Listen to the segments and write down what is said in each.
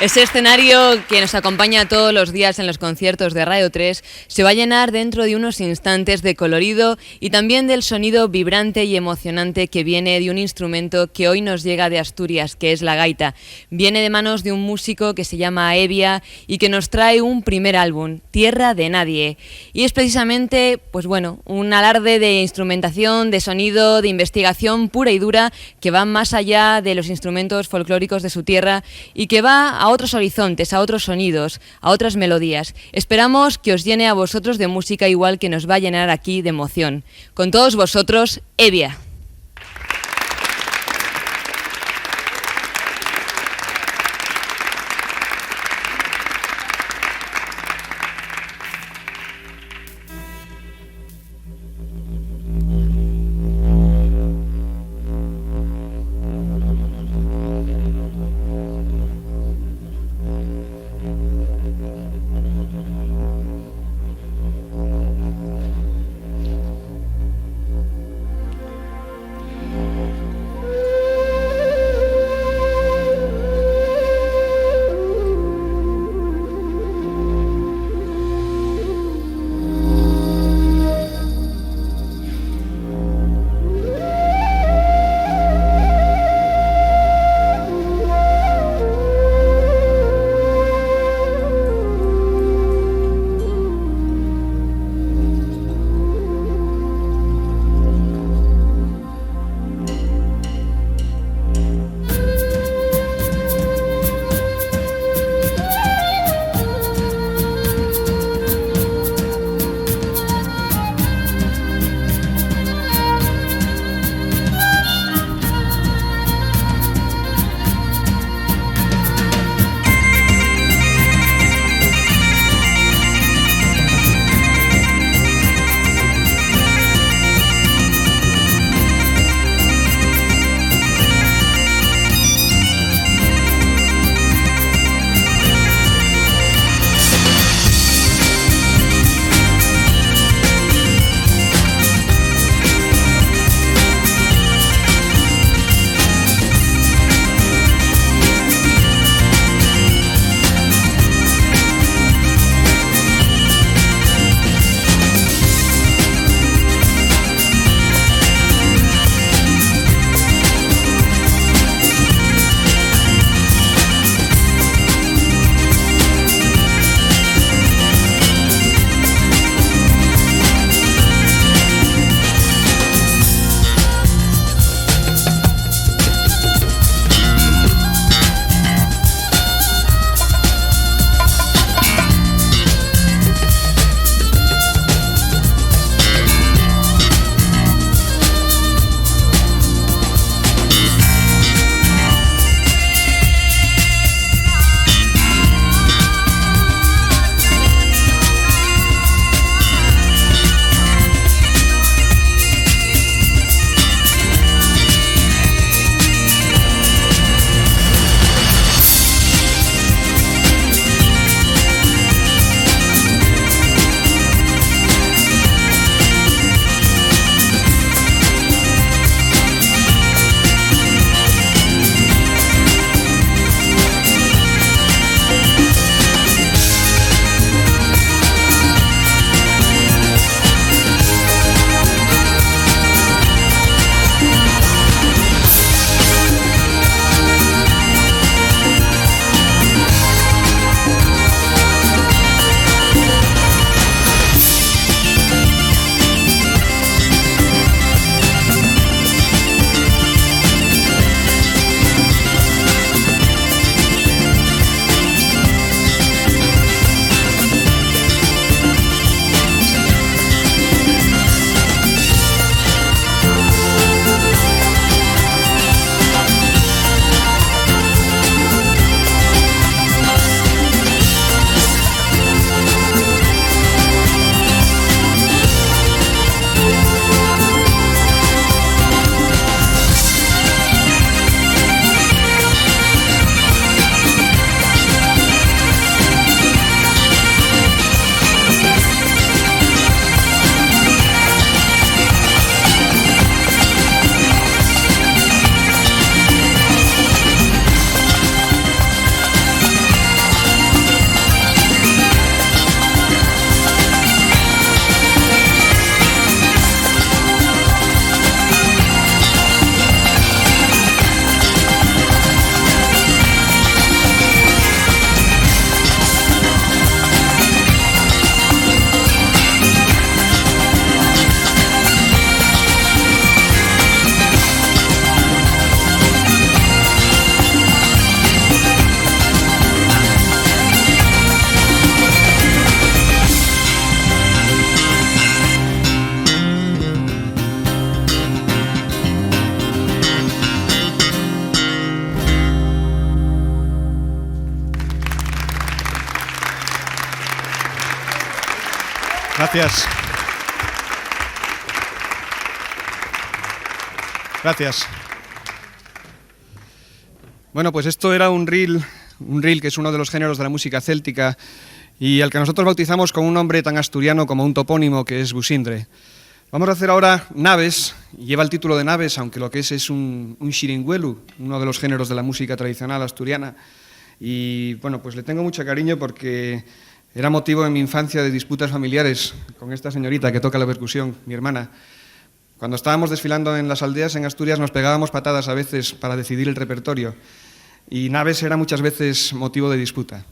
Ese escenario que nos acompaña todos los días en los conciertos de Radio 3 se va a llenar dentro de unos instantes de colorido y también del sonido vibrante y emocionante que viene de un instrumento que hoy nos llega de Asturias, que es la gaita. Viene de manos de un músico que se llama Evia y que nos trae un primer álbum, Tierra de Nadie. Y es precisamente, pues bueno, un alarde de instrumentación, de sonido, de investigación pura y dura que va más allá de los instrumentos folclóricos de su tierra y que va a otros horizontes, a otros sonidos, a otras melodías. Esperamos que os llene a vosotros de música igual que nos va a llenar aquí de emoción. Con todos vosotros, Evia. Gracias. Gracias. Bueno, pues esto era un reel que es uno de los géneros de la música céltica y al que nosotros bautizamos con un nombre tan asturiano como un topónimo, que es Busindre. Vamos a hacer ahora Naves, lleva el título de Naves, aunque lo que es un xiringuelu, uno de los géneros de la música tradicional asturiana. Y bueno, pues le tengo mucho cariño porque era motivo en mi infancia de disputas familiares con esta señorita que toca la percusión, mi hermana. Cuando estábamos desfilando en las aldeas en Asturias nos pegábamos patadas a veces para decidir el repertorio y Naves era muchas veces motivo de disputa.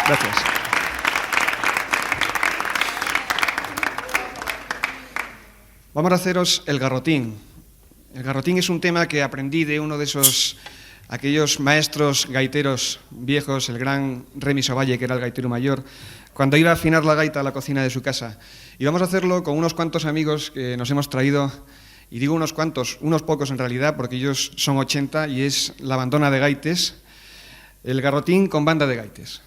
Gracias. Vamos a haceros el garrotín. El garrotín es un tema que aprendí de uno de aquellos maestros gaiteros viejos, el gran Remi Sovalle, que era el gaitero mayor, cuando iba a afinar la gaita a la cocina de su casa. Y vamos a hacerlo con unos cuantos amigos que nos hemos traído, y digo unos cuantos, unos pocos en realidad, porque ellos son 80 y es la bandona de gaites, el garrotín con banda de gaites.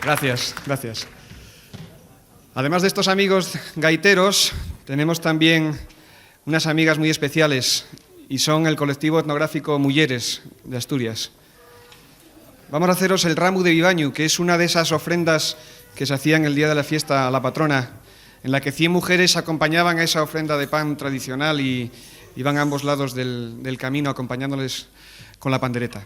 Gracias, gracias. Además de estos amigos gaiteros, tenemos también unas amigas muy especiales y son el colectivo etnográfico Mulleres de Asturias. Vamos a haceros el ramu de Vivañu, que es una de esas ofrendas que se hacían el día de la fiesta a la patrona, en la que 100 mujeres acompañaban a esa ofrenda de pan tradicional y iban a ambos lados del camino acompañándoles con la pandereta.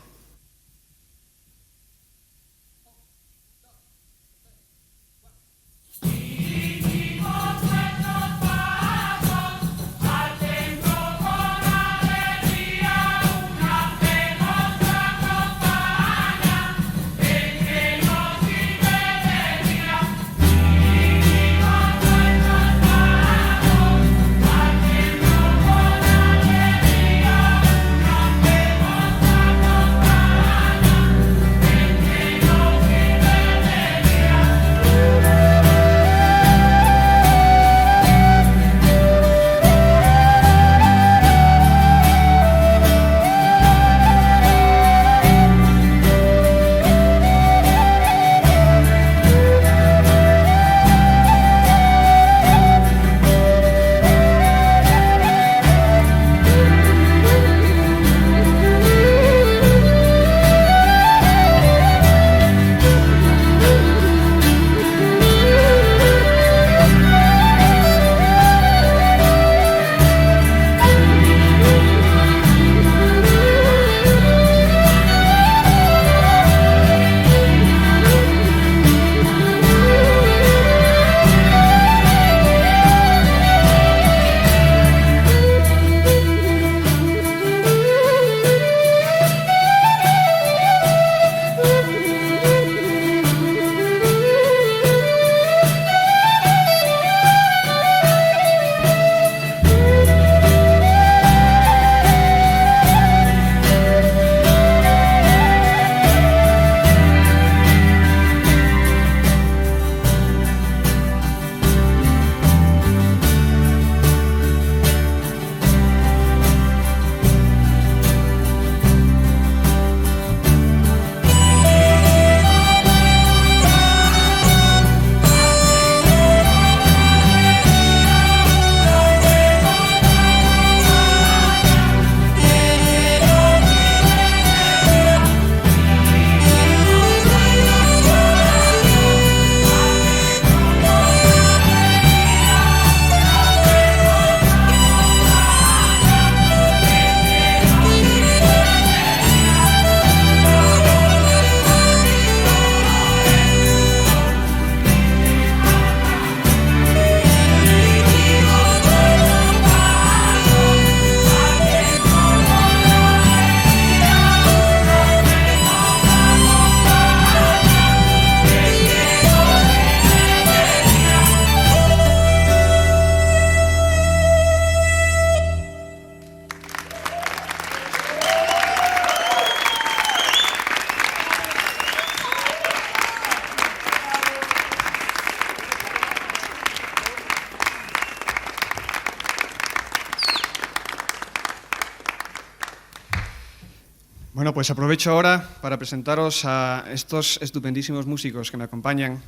Bueno, pues aprovecho ahora para presentaros a estos estupendísimos músicos que me acompañan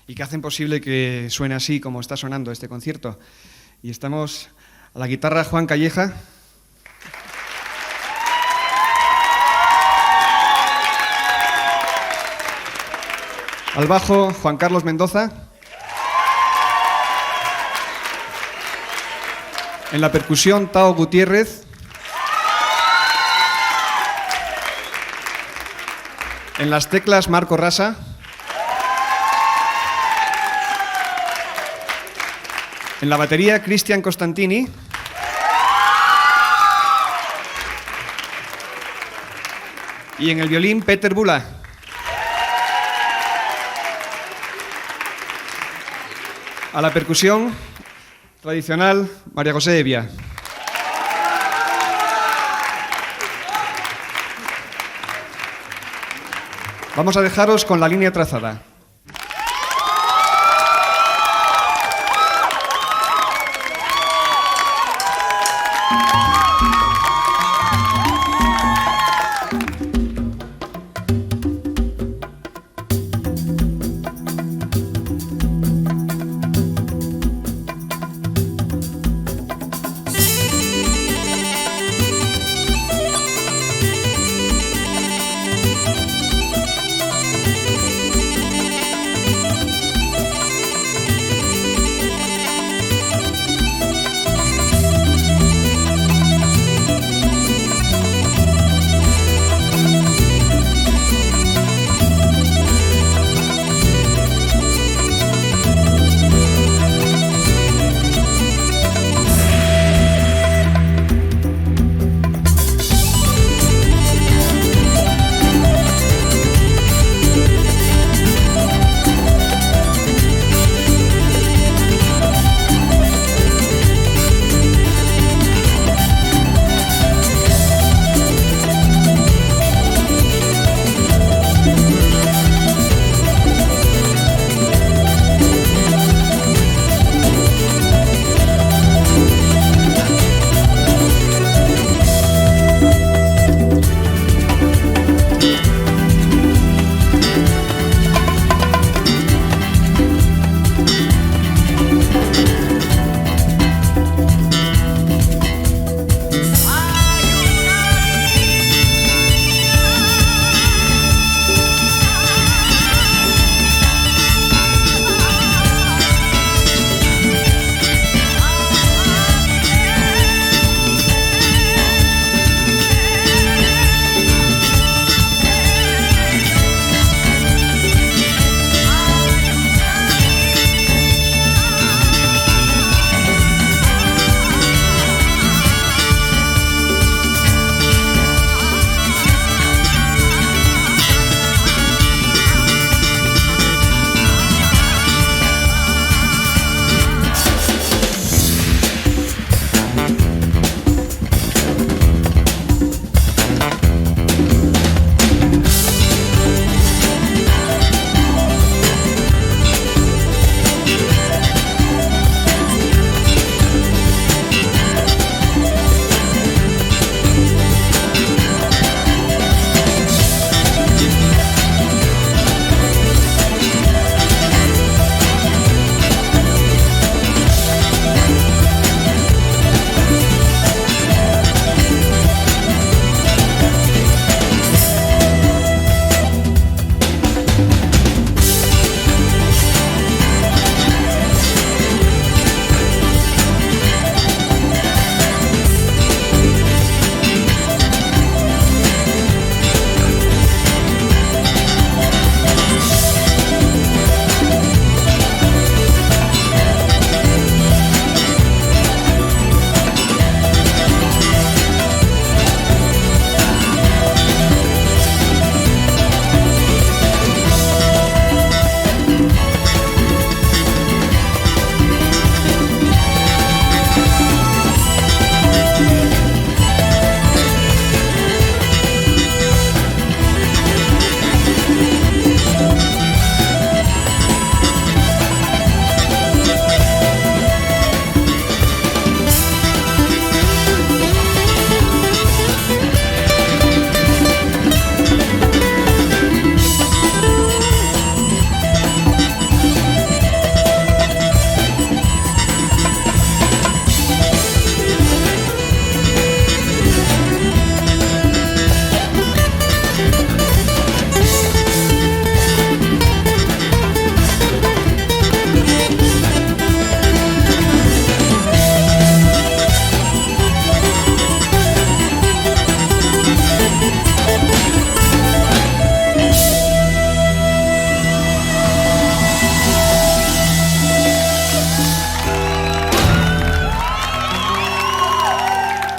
y que hacen posible que suene así como está sonando este concierto. Y estamos a la guitarra Juan Calleja, al bajo Juan Carlos Mendoza, en la percusión Tao Gutiérrez, en las teclas Marco Rasa, en la batería Cristian Costantini, y en el violín Peter Bula. A la percusión tradicional María José Evia. Vamos a dejaros con la línea trazada.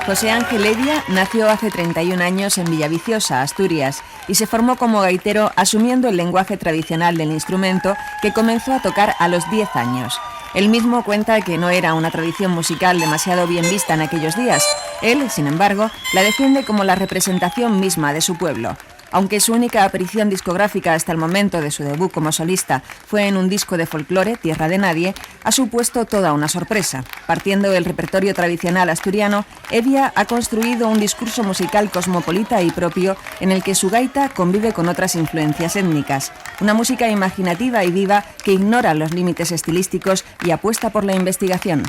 José Ángel Evia nació hace 31 años en Villaviciosa, Asturias, y se formó como gaitero asumiendo el lenguaje tradicional del instrumento que comenzó a tocar a los 10 años. Él mismo cuenta que no era una tradición musical demasiado bien vista en aquellos días. Él, sin embargo, la defiende como la representación misma de su pueblo. Aunque su única aparición discográfica hasta el momento de su debut como solista fue en un disco de folclore, Tierra de Nadie, ha supuesto toda una sorpresa. Partiendo del repertorio tradicional asturiano, Evia ha construido un discurso musical cosmopolita y propio en el que su gaita convive con otras influencias étnicas. Una música imaginativa y viva que ignora los límites estilísticos y apuesta por la investigación.